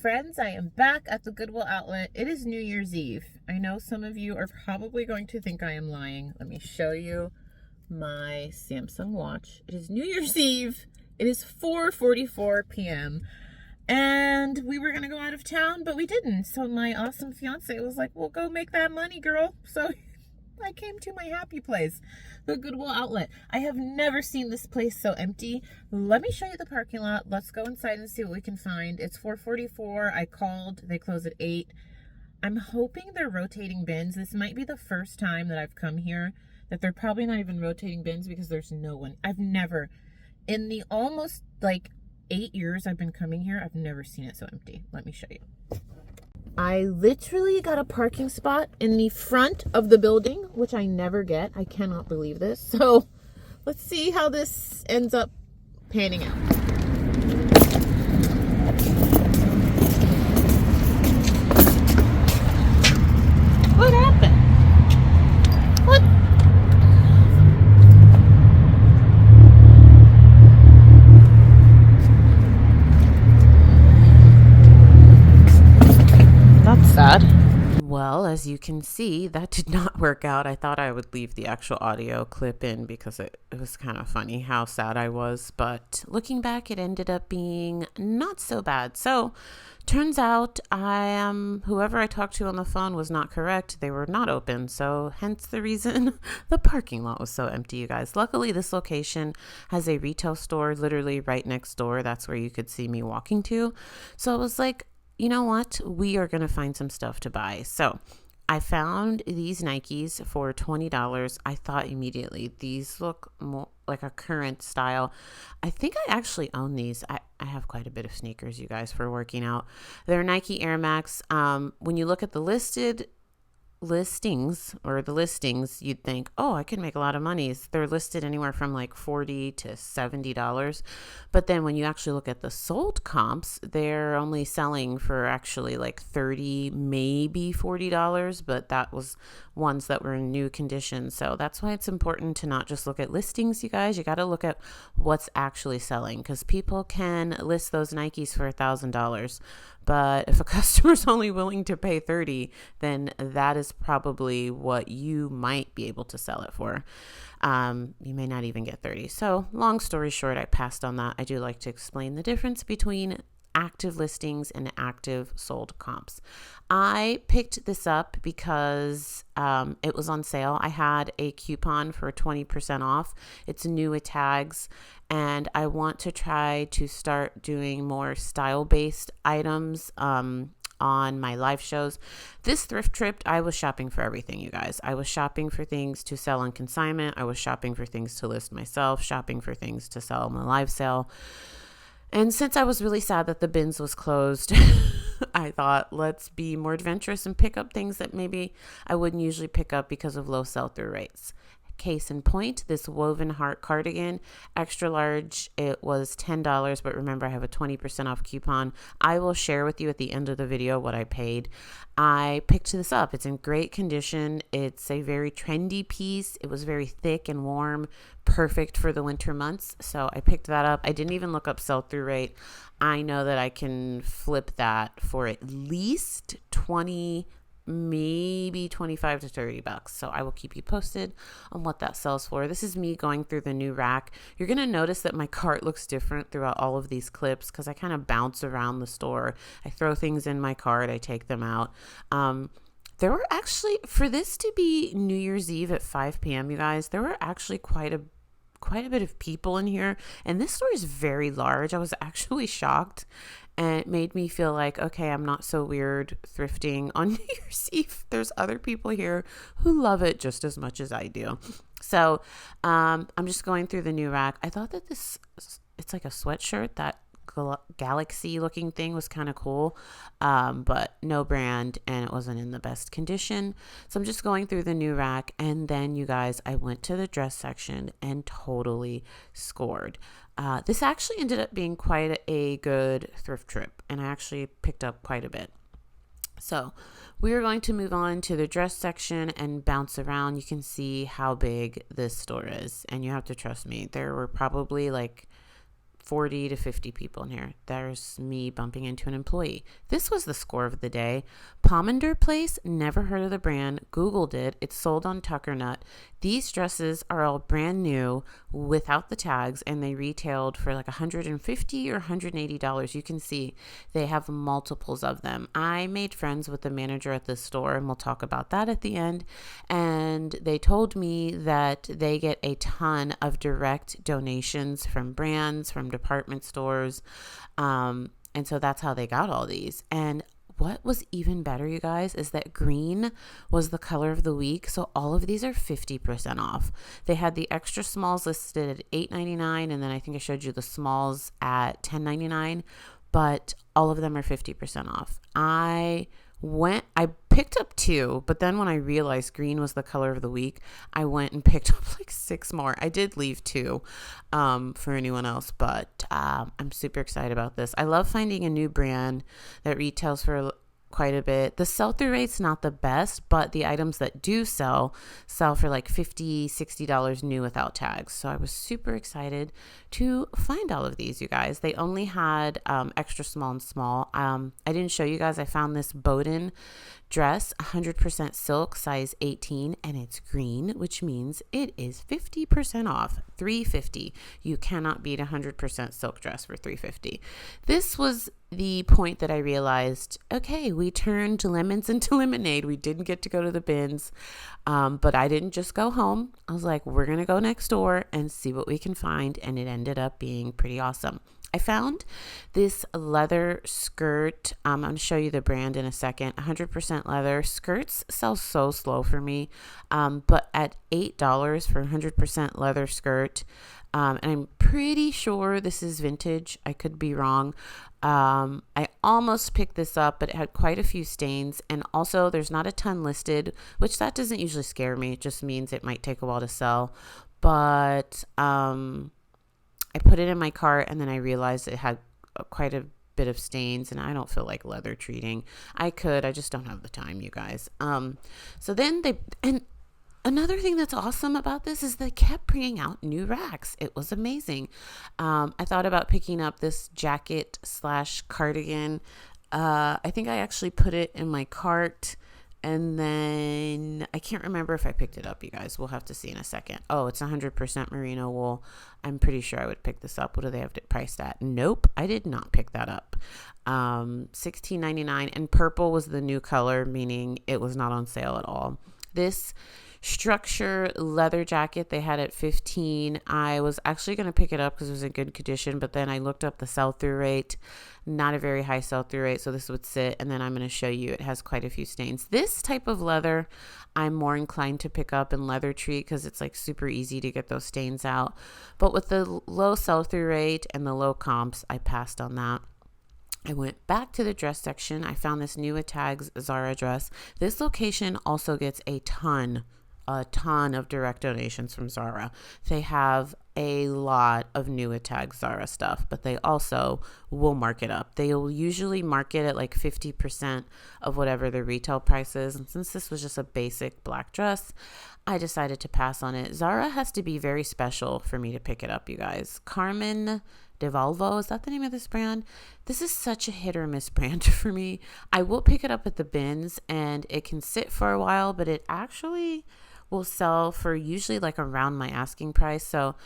Friends, I am back at the Goodwill outlet. It is New Year's Eve. I know some of you are probably going to think I am lying. Let me show you my Samsung watch. It is New Year's Eve. It is 4:44 p.m. And we were going to go out of town, but we didn't. So my awesome fiance was like, well, go make that money, girl. So I came to my happy place, the Goodwill outlet. I have never seen this place so empty. Let me show you the parking lot. Let's go inside and see what we can find. It's 4:44. I called. They close at 8. I'm hoping they're rotating bins. This might be the first time that I've come here that they're probably not even rotating bins because there's no one. I've never, in the almost like 8 years I've been coming here, I've never seen it so empty. Let me show you. I literally got a parking spot in the front of the building, which I never get. I cannot believe this. So let's see how this ends up panning out. What happened? What? That's sad. Well, as you can see, that did not work out. I thought I would leave the actual audio clip in because it was kind of funny how sad I was. But looking back, it ended up being not so bad. So turns out whoever I talked to on the phone was not correct. They were not open. So hence the reason the parking lot was so empty, you guys. Luckily, this location has a retail store literally right next door. That's where you could see me walking to. So I was like, you know what? We are going to find some stuff to buy. So I found these Nikes for $20. I thought immediately, these look more like a current style. I think I actually own these. I have quite a bit of sneakers, you guys, for working out. They're Nike Air Max. When you look at the listings, you'd think, oh, I could make a lot of money. They're listed anywhere from like $40 to $70. But then when you actually look at the sold comps, they're only selling for actually like $30, maybe $40. But that was ones that were in new condition. So that's why it's important to not just look at listings, you guys. You got to look at what's actually selling, because people can list those Nikes for $1,000. But if a customer's only willing to pay $30, then that is probably what you might be able to sell it for. You may not even get $30. So long story short, I passed on that. I do like to explain the difference between active listings and active sold comps. I picked this up because it was on sale. I had a coupon for 20% off. It's new with tags, and I want to try to start doing more style-based items on my live shows. This thrift trip, I was shopping for everything, you guys. I was shopping for things to sell on consignment. I was shopping for things to list myself, shopping for things to sell on the live sale. And since I was really sad that the bins was closed, I thought, let's be more adventurous and pick up things that maybe I wouldn't usually pick up because of low sell-through rates. Case in point, this woven heart cardigan, extra large, it was $10, but remember I have a 20% off coupon. I will share with you at the end of the video what I paid. I picked this up. It's in great condition. It's a very trendy piece. It was very thick and warm, perfect for the winter months. So I picked that up. I didn't even look up sell-through rate. I know that I can flip that for at least 20, maybe 25 to 30 bucks. So I will keep you posted on what that sells for. This is me going through the new rack. You're going to notice that my cart looks different throughout all of these clips because I kind of bounce around the store. I throw things in my cart. I take them out. There were actually, for this to be New Year's Eve at 5 p.m., you guys, there were actually quite a bit of people in here, and this store is very large. I was actually shocked, and it made me feel like, okay, I'm not so weird thrifting on New Year's Eve. There's other people here who love it just as much as I do. So I'm just going through the new rack. I thought that it's like a sweatshirt, that galaxy looking thing was kind of cool, but no brand, and it wasn't in the best condition. So I'm just going through the new rack, and then you guys, I went to the dress section and totally scored. This actually ended up being quite a good thrift trip, and I actually picked up quite a bit. So we are going to move on to the dress section and bounce around. You can see how big this store is, and you have to trust me. There were probably like 40 to 50 people in here. There's me bumping into an employee. This was the score of the day. Pomander Place, never heard of the brand. Googled it. It's sold on Tuckernut. These dresses are all brand new without the tags, and they retailed for like $150 or $180. You can see they have multiples of them. I made friends with the manager at this store, and we'll talk about that at the end. And they told me that they get a ton of direct donations from brands, from department stores. And so that's how they got all these. And what was even better, you guys, is that green was the color of the week. So all of these are 50% off. They had the extra smalls listed at $8.99, and then I think I showed you the smalls at $10.99, but all of them are 50% off. I picked up 2, but then when I realized green was the color of the week, I went and picked up like 6 more. I did leave 2 for anyone else, but I'm super excited about this. I love finding a new brand that retails for quite a bit. The sell-through rate's not the best, but the items that do sell for like $50, $60 new without tags. So I was super excited to find all of these, you guys. They only had extra small and small. I didn't show you guys. I found this Bowden dress, 100% silk, size 18, and it's green, which means it is 50% off, $350. You cannot beat 100% silk dress for $350. This was the point that I realized, okay, we turned lemons into lemonade. We didn't get to go to the bins, but I didn't just go home. I was like, we're going to go next door and see what we can find, and it ended up being pretty awesome. I found this leather skirt. I'm going to show you the brand in a second. 100% leather. Skirts sell so slow for me, but at $8 for 100% leather skirt. And I'm pretty sure this is vintage. I could be wrong. I almost picked this up, but it had quite a few stains. And also there's not a ton listed, which that doesn't usually scare me. It just means it might take a while to sell. But I put it in my cart, and then I realized it had quite a bit of stains, and I don't feel like leather treating. I just don't have the time, you guys. So then and another thing that's awesome about this is they kept bringing out new racks. It was amazing. I thought about picking up this jacket / cardigan. I think I actually put it in my cart, and then I can't remember if I picked it up, you guys. We'll have to see in a second. Oh, it's 100% merino wool. I'm pretty sure I would pick this up. What do they have it priced at? Nope, I did not pick that up. $16.99, and purple was the new color, meaning it was not on sale at all. This structure leather jacket they had at $15. I was actually going to pick it up because it was in good condition, but then I looked up the sell-through rate. Not a very high sell-through rate, so this would sit, and then I'm going to show you it has quite a few stains. This type of leather I'm more inclined to pick up in leather treat because it's like super easy to get those stains out, but with the low sell-through rate and the low comps, I passed on that. I went back to the dress section. I found this new with tags Zara dress. This location also gets a ton of direct donations from Zara. They have a lot of new with tag Zara stuff, but they also will mark it up. They will usually mark it at like 50% of whatever the retail price is. And since this was just a basic black dress, I decided to pass on it. Zara has to be very special for me to pick it up, you guys. Carmen DeValvo, is that the name of this brand? This is such a hit or miss brand for me. I will pick it up at the bins, and it can sit for a while, but it actually will sell for usually like around my asking price. So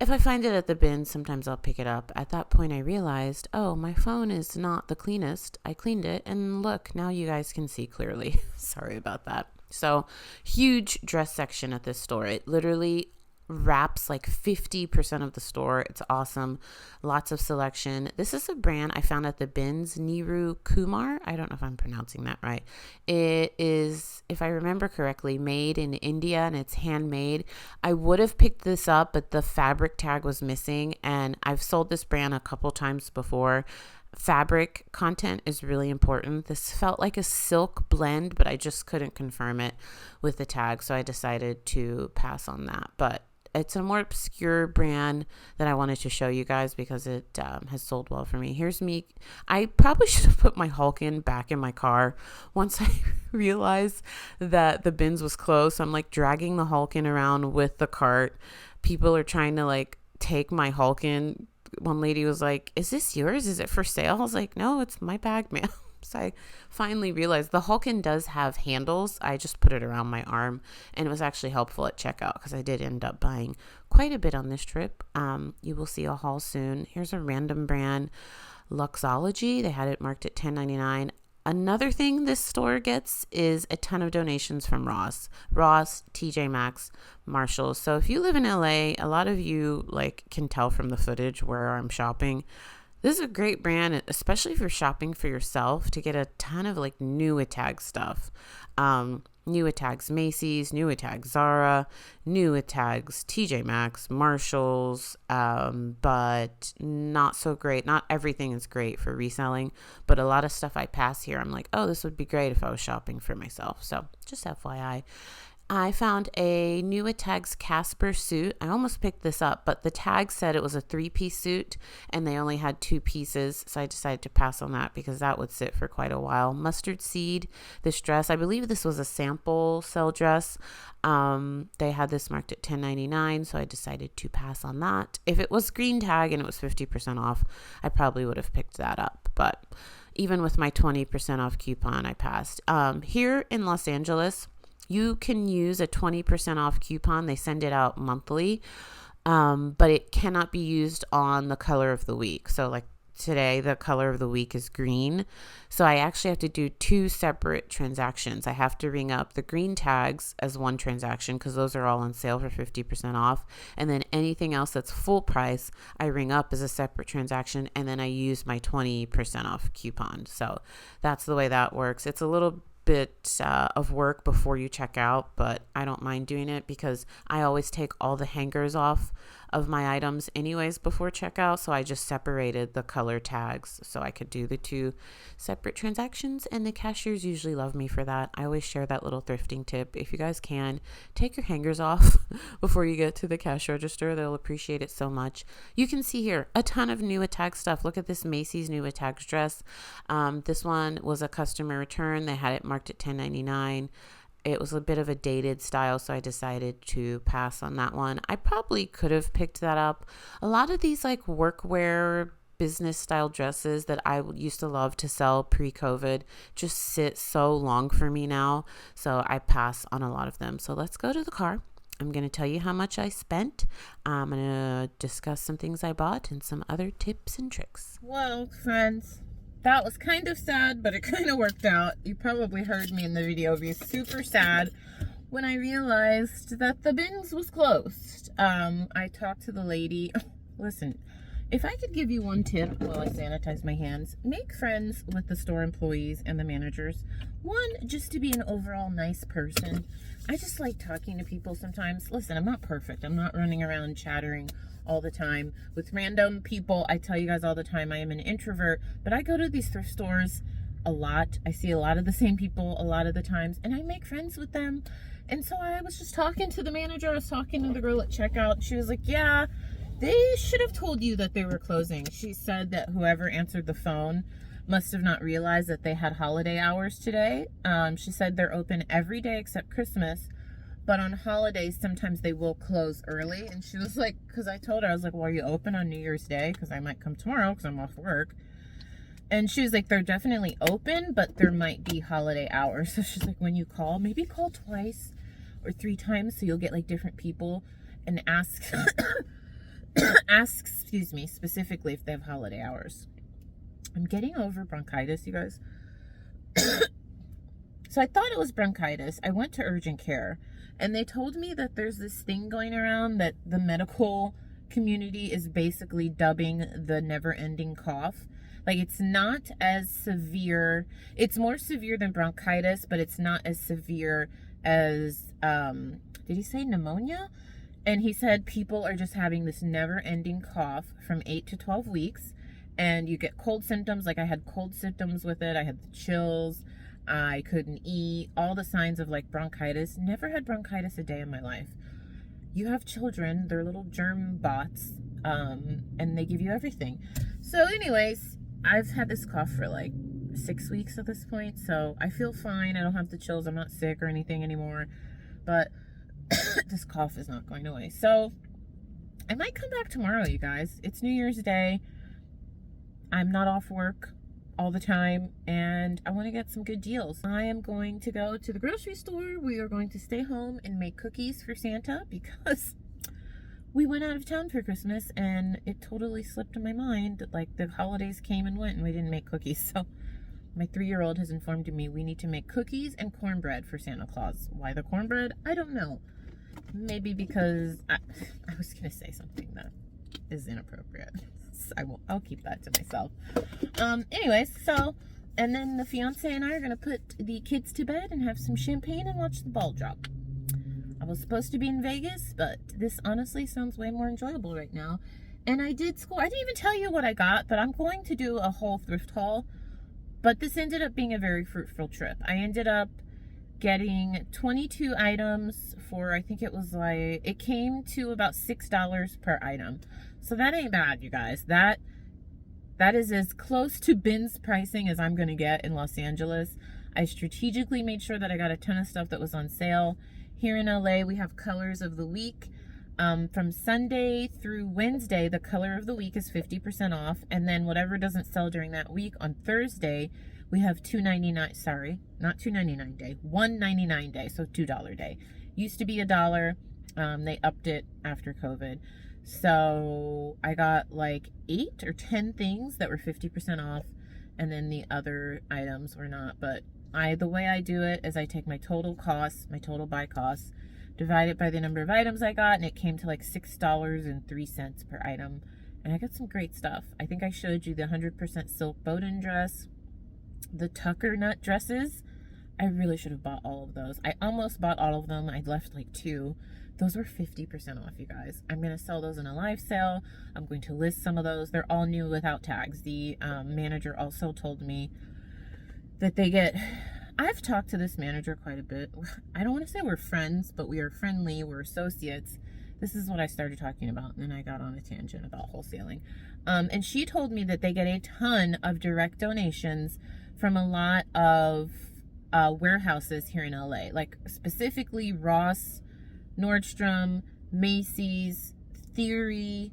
if I find it at the bin, sometimes I'll pick it up. At that point, I realized, oh, my phone is not the cleanest. I cleaned it, and look, now you guys can see clearly. Sorry about that. So huge dress section at this store. It literally wraps like 50% of the store. It's awesome. Lots of selection. This is a brand I found at the bins, Niru Kumar. I don't know if I'm pronouncing that right. It is, if I remember correctly, made in India, and it's handmade. I would have picked this up, but the fabric tag was missing, and I've sold this brand a couple times before. Fabric content is really important. This felt like a silk blend, but I just couldn't confirm it with the tag, so I decided to pass on that. But it's a more obscure brand that I wanted to show you guys because it has sold well for me. Here's me. I probably should have put my Hulkin back in my car once I realized that the bins was closed. So I'm like dragging the Hulkin around with the cart. People are trying to like take my Hulkin one lady was like, "Is this yours? Is it for sale?" I was like, "No, it's my bag, ma'am." So I finally realized the Hulkin does have handles. I just put it around my arm, and it was actually helpful at checkout because I did end up buying quite a bit on this trip. You will see a haul soon. Here's a random brand, Luxology. They had it marked at $10.99. Another thing this store gets is a ton of donations from Ross, TJ Maxx, Marshalls. So if you live in LA, a lot of you like can tell from the footage where I'm shopping. This is a great brand, especially if you're shopping for yourself, to get a ton of like new tag stuff. New tags Macy's, new tags Zara, new tags TJ Maxx, Marshalls, but not so great. Not everything is great for reselling, but a lot of stuff I pass here, I'm like, oh, this would be great if I was shopping for myself. So just FYI. I found a new tags Casper suit. I almost picked this up, but the tag said it was a 3-piece suit and they only had 2 pieces. So I decided to pass on that because that would sit for quite a while. Mustard seed, this dress, I believe this was a sample sale dress. They had this marked at $10.99, so I decided to pass on that. If it was green tag and it was 50% off, I probably would have picked that up. But even with my 20% off coupon, I passed. Here in Los Angeles, you can use a 20% off coupon. They send it out monthly, but it cannot be used on the color of the week. So like today, the color of the week is green. So I actually have to do 2 separate transactions. I have to ring up the green tags as one transaction because those are all on sale for 50% off. And then anything else that's full price, I ring up as a separate transaction. And then I use my 20% off coupon. So that's the way that works. It's a little bit of work before you check out, but I don't mind doing it because I always take all the hangers off of my items anyways before checkout. So I just separated the color tags so I could do the 2 separate transactions, and the cashiers usually love me for that. I always share that little thrifting tip. If you guys can, take your hangers off before you get to the cash register. They'll appreciate it so much. You can see here a ton of new tag stuff. Look at this Macy's new tags dress. This one was a customer return. They had it marked at $10.99. It was a bit of a dated style, so I decided to pass on that one. I probably could have picked that up. A lot of these like workwear business style dresses that I used to love to sell pre-COVID just sit so long for me now, so I pass on a lot of them. So let's go to the car. I'm going to tell you how much I spent. I'm going to discuss some things I bought and some other tips and tricks. Well, friends, that was kind of sad, but it kind of worked out. You probably heard me in the video be super sad when I realized that the bins was closed. I talked to the lady. Listen, if I could give you one tip while I sanitize my hands, make friends with the store employees and the managers. One, just to be an overall nice person. I just like talking to people sometimes. Listen, I'm not perfect. I'm not running around chattering all the time with random people. I tell you guys all the time, I am an introvert, but I go to these thrift stores a lot. I see a lot of the same people a lot of the times, and I make friends with them. And so I was just talking to the manager. I was talking to the girl at checkout. She was like, yeah, they should have told you that they were closing. She said that whoever answered the phone must have not realized that they had holiday hours today. She said they're open every day except Christmas, but on holidays, sometimes they will close early. And she was like, because I told her, I was like, well, are you open on New Year's Day? Because I might come tomorrow because I'm off work. And she was like, they're definitely open, but there might be holiday hours. So she's like, when you call, maybe call twice or 3 times so you'll get like different people and ask, excuse me, specifically if they have holiday hours. I'm getting over bronchitis, you guys. So I thought it was bronchitis. I went to urgent care, and they told me that there's this thing going around that the medical community is basically dubbing the never-ending cough. Like, it's not as severe. It's more severe than bronchitis, but it's not as severe as, did he say pneumonia? And he said people are just having this never-ending cough from 8 to 12 weeks, and you get cold symptoms. Like, I had cold symptoms with it. I had the chills. I couldn't eat, all the signs of like bronchitis. Never had bronchitis a day in my life. You have children, they're little germ bots, and they give you everything. So anyways, I've had this cough for like 6 weeks at this point, so I feel fine. I don't have the chills. I'm not sick or anything anymore, but this cough is not going away. So I might come back tomorrow, you guys. It's New Year's Day. I'm not off work all the time, and I want to get some good deals. I am going to go to the grocery store. We are going to stay home and make cookies for Santa because we went out of town for Christmas and it totally slipped in my mind. Like, the holidays came and went and we didn't make cookies. So my 3-year-old has informed me we need to make cookies and cornbread for Santa Claus. Why the cornbread? I don't know. Maybe because I was going to say something that is inappropriate. I'll keep that to myself. Anyways, so, and then the fiance and I are going to put the kids to bed and have some champagne and watch the ball drop. I was supposed to be in Vegas, but this honestly sounds way more enjoyable right now. And I didn't even tell you what I got, but I'm going to do a whole thrift haul. But this ended up being a very fruitful trip. I ended up getting 22 items for, I think it was like, it came to about $6 per item. So that ain't bad, you guys. That is as close to bins pricing as I'm going to get in Los Angeles. I strategically made sure that I got a ton of stuff that was on sale. Here in LA, we have colors of the week. From Sunday through Wednesday, the color of the week is 50% off. And then whatever doesn't sell during that week, on Thursday, we have $2.99. Sorry, not $2.99 day, $1.99 day, so $2 day. Used to be $1. They upped it after COVID. So I got like 8 or 10 things that were 50% off, and then the other items were not. But the way I do it is I take my total costs, my total buy costs, divide it by the number of items I got, and it came to like $6.03 per item. And I got some great stuff. I think I showed you the 100% silk Bowden dress, the Tucker nut dresses. I really should have bought all of those. I almost bought all of them. I left like 2. Those were 50% off, you guys. I'm going to sell those in a live sale. I'm going to list some of those. They're all new without tags. The manager also told me that they get... I've talked to this manager quite a bit. I don't want to say we're friends, but we are friendly. We're associates. This is what I started talking about, and then I got on a tangent about wholesaling. And she told me that they get a ton of direct donations from a lot of warehouses here in LA, like specifically Ross, Nordstrom, Macy's, Theory,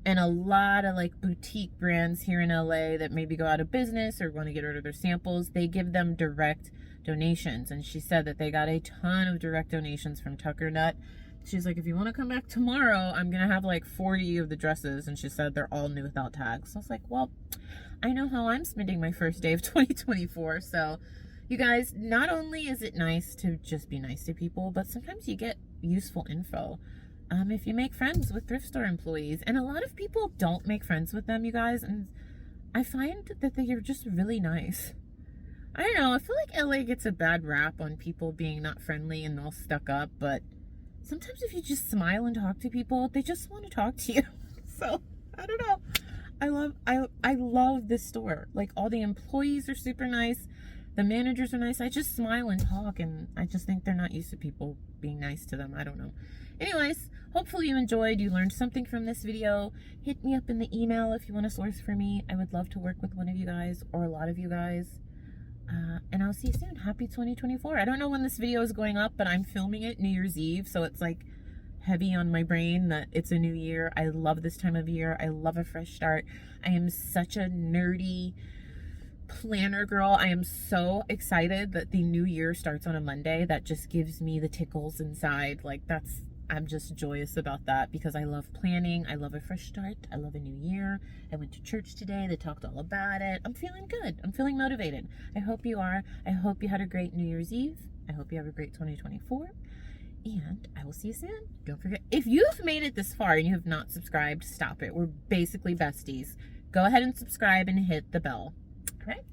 and a lot of like boutique brands here in LA that maybe go out of business or want to get rid of their samples. They give them direct donations. And she said that they got a ton of direct donations from Tucker Nut. She's like, if you want to come back tomorrow, I'm going to have like 40 of the dresses. And she said they're all new without tags. So I was like, well, I know how I'm spending my first day of 2024. So you guys, not only is it nice to just be nice to people, but sometimes you get useful info. If you make friends with thrift store employees, and a lot of people don't make friends with them, you guys, and I find that they are just really nice. I don't know, I feel like LA gets a bad rap on people being not friendly and all stuck up, but sometimes if you just smile and talk to people, they just want to talk to you. So, I don't know. I love this store. Like, all the employees are super nice. The managers are nice. I just smile and talk, and I just think they're not used to people being nice to them. I don't know. Anyways, hopefully you enjoyed. You learned something from this video. Hit me up in the email if you want to source for me. I would love to work with one of you guys or a lot of you guys. And I'll see you soon. Happy 2024. I don't know when this video is going up, but I'm filming it New Year's Eve, so it's like heavy on my brain that it's a new year. I love this time of year. I love a fresh start. I am such a nerdy planner girl. I am so excited that the new year starts on a Monday. That just gives me the tickles inside. Like, I'm just joyous about that because I love planning. I love a fresh start. I love a new year. I went to church today. They talked all about it. I'm feeling good. I'm feeling motivated. I hope you are. I hope you had a great New Year's Eve. I hope you have a great 2024. And I will see you soon. Don't forget, if you've made it this far and you have not subscribed, stop it. We're basically besties. Go ahead and subscribe and hit the bell. All right?